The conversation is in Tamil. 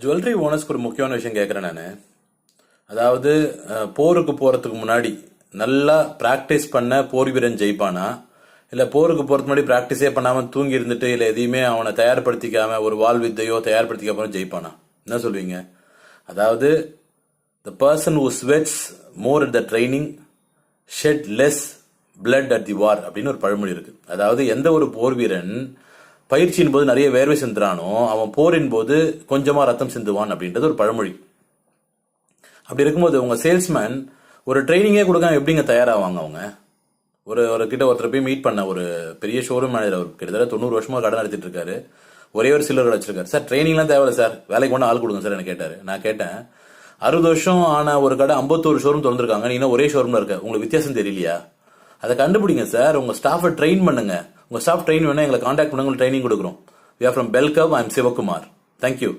ஜுவல்லரி ஓனர்ஸ்க்கு ஒரு முக்கியமான விஷயம் கேட்குறேன் நான். அதாவது போருக்கு போகிறதுக்கு முன்னாடி நல்லா ப்ராக்டிஸ் பண்ண போர் வீரன் ஜெயிப்பானா, இல்லை போருக்கு போகிறதுக்கு முன்னாடி ப்ராக்டிஸே பண்ணாமல் தூங்கி இருந்துட்டு இல்லை எதையுமே அவனை தயார்படுத்திக்காம ஒரு வாள் வித்தையோ தயார்படுத்திக்காம ஜெயிப்பானா? என்ன சொல்வீங்க? அதாவது the person who sweats more at the training shed less blood at the war அப்படின்னு ஒரு பழமொழி இருக்கு. அதாவது எந்த ஒரு போர் வீரன் பயிற்சியின் போது நிறைய வேர்வை சிந்துறானோ அவன் போரின் போது கொஞ்சமா ரத்தம் சிந்துவான் அப்படின்றது ஒரு பழமொழி. அப்படி இருக்கும்போது உங்க சேல்ஸ்மேன் ஒரு ட்ரைனிங்கே கொடுக்காம எப்படிங்க தயாராவாங்க? அவங்க ஒரு கிட்ட ஒருத்தர் போய் மீட் பண்ண, ஒரு பெரிய ஷோரூம் மேனேஜர், அவர் கிட்டத்தட்ட 90 வருஷமா கடை நடத்திட்டு இருக்காரு, ஒரே ஒரு சில்லர் வச்சிருக்காரு. சார் ட்ரைனிங்லாம் தேவையில்ல சார், வேலைக்கு கொண்டு ஆள் கொடுங்க சார் என்ன கேட்டாரு. நான் கேட்டேன், 60 வருஷம் ஆன ஒரு கடை 51 ஷோரூம் திறந்துருக்காங்க, நீங்க ஒரே ஷோரூம்ல இருக்க, உங்களுக்கு வித்தியாசம் தெரியலையா? அதை கண்டுபிடிங்க சார், உங்க ஸ்டாஃபை ட்ரெயின் பண்ணுங்க. உங்க ஸ்டாஃப் ட்ரெயின் வேணா எங்களை கான்டாக்ட் பண்ணுங்க, ட்ரைனிங் கொடுக்குறோம். We are from Belkav. I am Sivakumar. Thank you.